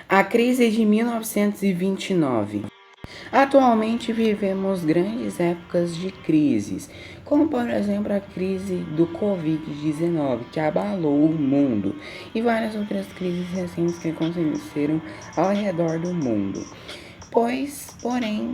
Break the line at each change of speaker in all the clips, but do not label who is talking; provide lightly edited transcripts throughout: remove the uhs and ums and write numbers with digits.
A crise de 1929. Atualmente vivemos grandes épocas de crises, como por exemplo a crise do Covid-19, que abalou o mundo, e várias outras crises recentes que aconteceram ao redor do mundo. Porém,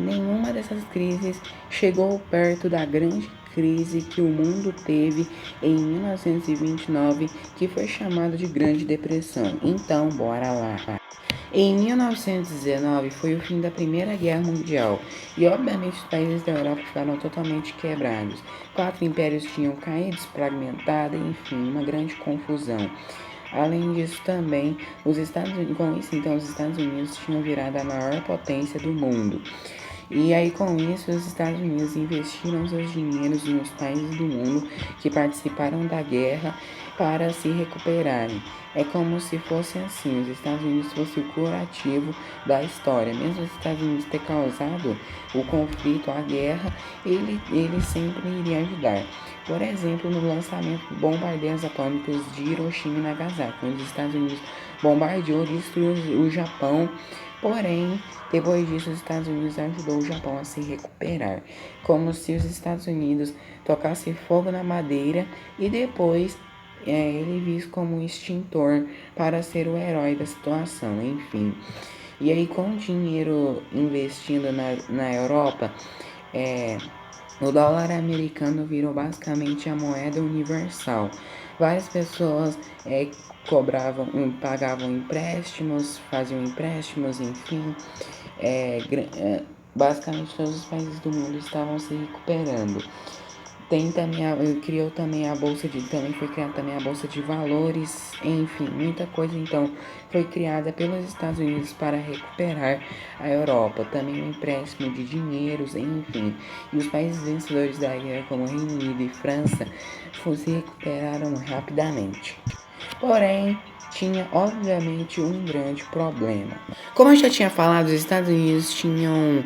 nenhuma dessas crises chegou perto da grande crise que o mundo teve em 1929, que foi chamada de Grande Depressão. Então, bora lá. Em 1919 foi o fim da Primeira Guerra Mundial e, obviamente, os países da Europa ficaram totalmente quebrados. 4 impérios tinham caído, fragmentados, enfim, uma grande confusão. Além disso, também, com isso, então, os Estados Unidos tinham virado a maior potência do mundo. E aí, com isso, os Estados Unidos investiram seus dinheiros nos países do mundo que participaram da guerra para se recuperarem. É como se fosse assim, os Estados Unidos fosse o curativo da história. Mesmo os Estados Unidos ter causado o conflito, a guerra, ele sempre iria ajudar. Por exemplo, no lançamento de bombardeios atômicos de Hiroshima e Nagasaki, onde os Estados Unidos bombardeou e destruiu o Japão. Porém, depois disso, os Estados Unidos ajudou o Japão a se recuperar, como se os Estados Unidos tocassem fogo na madeira e depois ele visto como um extintor para ser o herói da situação, enfim. E aí, com o dinheiro investindo na Europa, o dólar americano virou basicamente a moeda universal. Várias pessoas pagavam empréstimos, faziam empréstimos, enfim. Basicamente todos os países do mundo estavam se recuperando. Foi criada também a bolsa de valores, enfim, muita coisa então foi criada pelos Estados Unidos para recuperar a Europa, também o empréstimo de dinheiros, enfim, e os países vencedores da guerra como Reino Unido e França se recuperaram rapidamente. Porém, tinha obviamente um grande problema. Como eu já tinha falado, os Estados Unidos tinham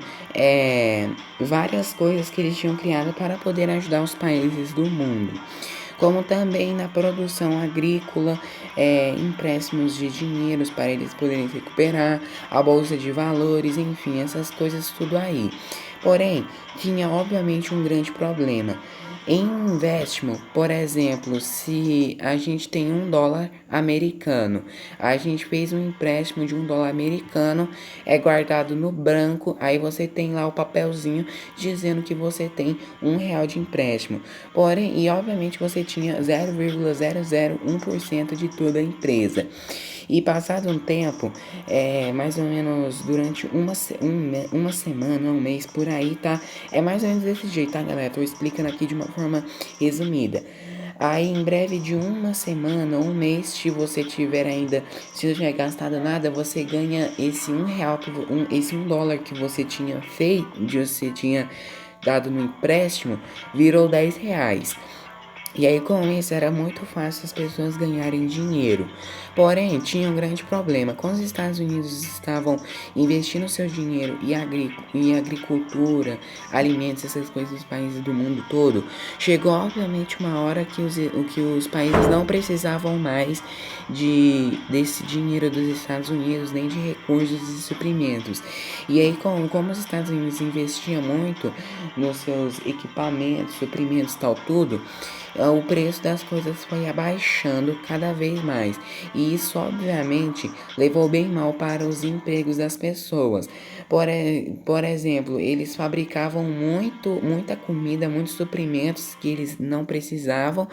várias coisas que eles tinham criado para poder ajudar os países do mundo, como também na produção agrícola, empréstimos de dinheiros para eles poderem se recuperar, a bolsa de valores, enfim, essas coisas tudo aí. Porém, tinha obviamente um grande problema. Em um empréstimo, por exemplo, se a gente tem US$ 1 americano, a gente fez um empréstimo de US$ 1 americano, é guardado no branco, aí você tem lá o papelzinho dizendo que você tem R$ 1 de empréstimo. Porém, e obviamente você tinha 0,001% de toda a empresa. E passado um tempo, mais ou menos durante uma semana, um mês por aí, tá? É mais ou menos desse jeito, tá, galera? Tô explicando aqui de uma forma resumida. Aí, em breve de uma semana, um mês, se você tiver ainda, se não tiver gastado nada, você ganha esse R$ 1, esse $1 que você tinha feito, você tinha dado no empréstimo, virou R$ 10. E aí, com isso, era muito fácil as pessoas ganharem dinheiro. Porém, tinha um grande problema. Quando os Estados Unidos estavam investindo seu dinheiro em agricultura, alimentos, essas coisas dos países do mundo todo, chegou, obviamente, uma hora que os países não precisavam mais desse dinheiro dos Estados Unidos, nem de recursos e suprimentos. E aí, como os Estados Unidos investiam muito nos seus equipamentos, suprimentos, tal, tudo, o preço das coisas foi abaixando cada vez mais. E isso, obviamente, levou bem mal para os empregos das pessoas. Por exemplo, eles fabricavam muita comida, muitos suprimentos que eles não precisavam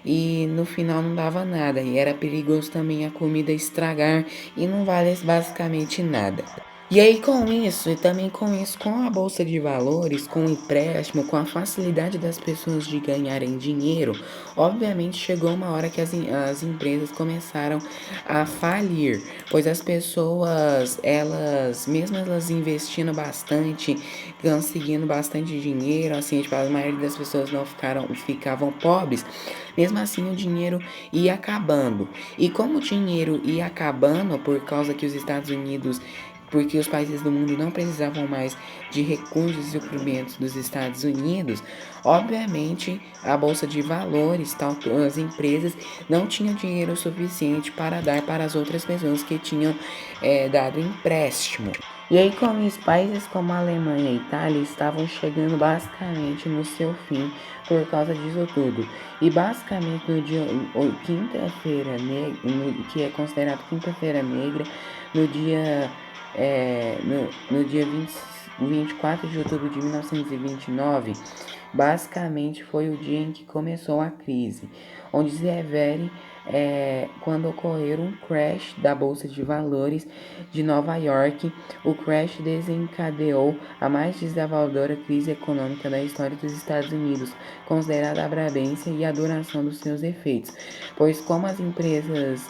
e no final não dava nada. E era perigoso também a comida estragar e não vale basicamente nada. E aí com a bolsa de valores, com o empréstimo, com a facilidade das pessoas de ganharem dinheiro, obviamente chegou uma hora que as empresas começaram a falir, pois as pessoas, mesmo elas investindo bastante, conseguindo bastante dinheiro, assim, tipo, a maioria das pessoas não ficavam pobres, mesmo assim o dinheiro ia acabando. E como o dinheiro ia acabando por causa que os Estados Unidos porque os países do mundo não precisavam mais de recursos e suprimentos dos Estados Unidos, obviamente a Bolsa de Valores, tal, as empresas não tinham dinheiro suficiente para dar para as outras pessoas que tinham dado empréstimo. E aí, como os países como a Alemanha e a Itália estavam chegando basicamente no seu fim por causa disso tudo. E basicamente no dia quinta-feira, que é considerado quinta-feira negra, no dia, no dia 24 de outubro de 1929, basicamente foi o dia em que começou a crise, onde se refere quando ocorreu um crash da Bolsa de Valores de Nova York. O crash desencadeou a mais desafiadora crise econômica da história dos Estados Unidos, considerada a abrangência e a duração dos seus efeitos, pois como as empresas,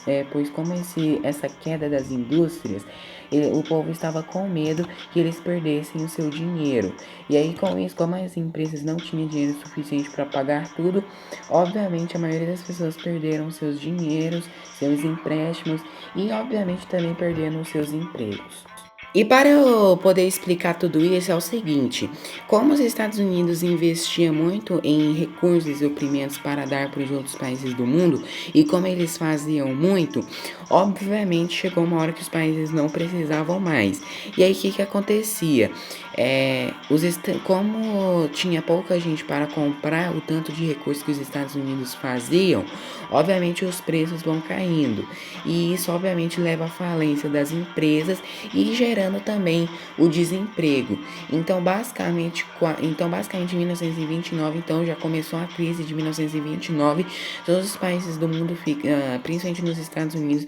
essa queda das indústrias, o povo estava com medo que eles perdessem o seu dinheiro. E aí, com isso, como as empresas não tinham dinheiro suficiente para pagar tudo, obviamente a maioria das pessoas perderam seus dinheiros, seus empréstimos e, obviamente, também perderam os seus empregos. E para eu poder explicar tudo isso é o seguinte, como os Estados Unidos investiam muito em recursos e suprimentos para dar para os outros países do mundo, e como eles faziam muito, obviamente chegou uma hora que os países não precisavam mais. E aí o que acontecia? Como tinha pouca gente para comprar o tanto de recursos que os Estados Unidos faziam, obviamente os preços vão caindo. E isso obviamente leva à falência das empresas e gerando também o desemprego. Então, basicamente em 1929, então já começou a crise de 1929. Todos os países do mundo, principalmente nos Estados Unidos,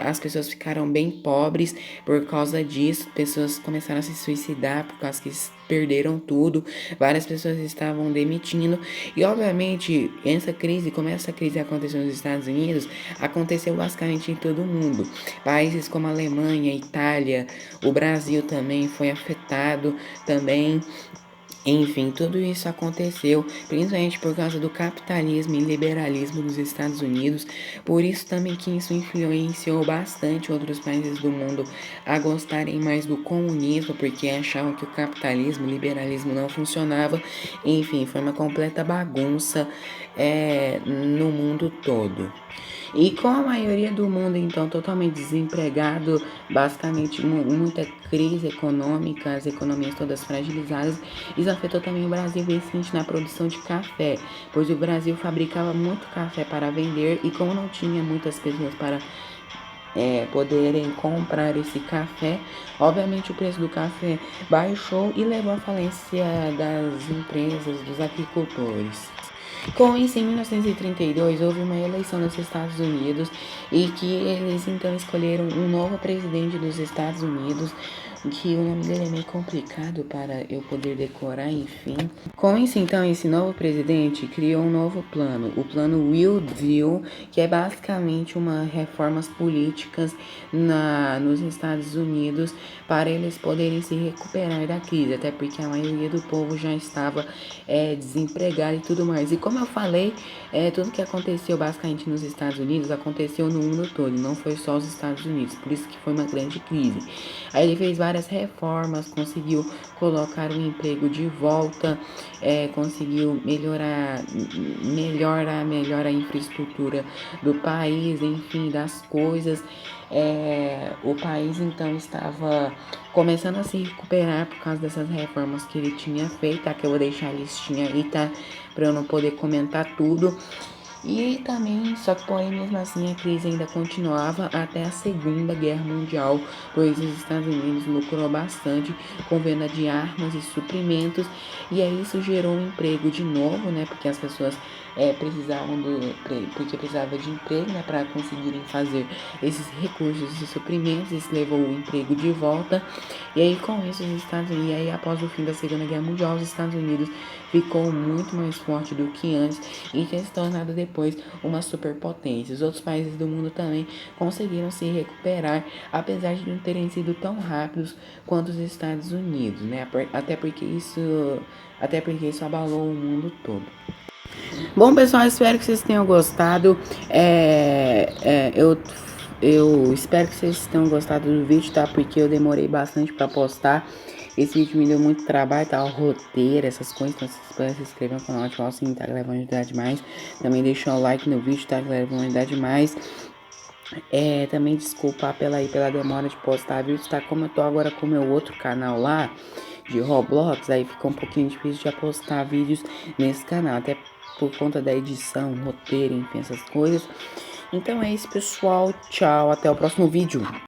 as pessoas ficaram bem pobres por causa disso. Pessoas começaram a se suicidar por causa que perderam tudo, várias pessoas estavam demitindo e obviamente como essa crise aconteceu nos Estados Unidos, aconteceu basicamente em todo o mundo. Países como a Alemanha, Itália, o Brasil também foi afetado também. Enfim, tudo isso aconteceu principalmente por causa do capitalismo e liberalismo dos Estados Unidos, por isso também que isso influenciou bastante outros países do mundo a gostarem mais do comunismo, porque achavam que o capitalismo e o liberalismo não funcionava. Enfim, foi uma completa bagunça no mundo todo. E com a maioria do mundo, então, totalmente desempregado, basicamente muita crise econômica, as economias todas fragilizadas, isso afetou também o Brasil, principalmente na produção de café, pois o Brasil fabricava muito café para vender e como não tinha muitas pessoas para poderem comprar esse café, obviamente o preço do café baixou e levou à falência das empresas, dos agricultores. Com isso, em 1932, houve uma eleição nos Estados Unidos e que eles então escolheram um novo presidente dos Estados Unidos, que o nome dele é meio complicado para eu poder decorar, enfim. Com isso, então, esse novo presidente criou um novo plano, o plano Will Deal, que é basicamente uma reformas políticas nos Estados Unidos para eles poderem se recuperar da crise, até porque a maioria do povo já estava desempregado e tudo mais. E como eu falei, tudo que aconteceu basicamente nos Estados Unidos aconteceu no mundo todo, não foi só os Estados Unidos, por isso que foi uma grande crise. Aí ele fez várias reformas, conseguiu colocar o emprego de volta, conseguiu melhorar a infraestrutura do país, enfim, das coisas. O país então estava começando a se recuperar por causa dessas reformas que ele tinha feito, tá? Que eu vou deixar a listinha aí, tá? Pra eu não poder comentar tudo. E também, só que porém mesmo assim a crise ainda continuava até a Segunda Guerra Mundial, pois os Estados Unidos lucrou bastante com venda de armas e suprimentos, e aí isso gerou um emprego de novo, né, porque as pessoas precisava de emprego, né, para conseguirem fazer esses recursos e suprimentos. Isso levou o emprego de volta, e aí com isso os Estados Unidos, e aí após o fim da Segunda Guerra Mundial, os Estados Unidos ficou muito mais forte do que antes e tinha se tornado depois uma superpotência. Os outros países do mundo também conseguiram se recuperar, apesar de não terem sido tão rápidos quanto os Estados Unidos, né? Até porque isso abalou o mundo todo. Bom, pessoal, espero que vocês tenham gostado. Eu Eu espero que vocês tenham gostado do vídeo, tá? Porque eu demorei bastante pra postar. Esse vídeo me deu muito trabalho, tá? O roteiro, essas coisas. Então vocês podem se inscrever no canal, ativar o sininho, tá? Galera, vão ajudar demais. Também deixa o like no vídeo, tá? Galera, vão ajudar demais. Também desculpa pela demora de postar vídeos, tá? Como eu tô agora com o meu outro canal lá, de Roblox, aí fica um pouquinho difícil de postar vídeos nesse canal, até por conta da edição, roteiro, enfim, essas coisas. Então é isso, pessoal. Tchau, até o próximo vídeo.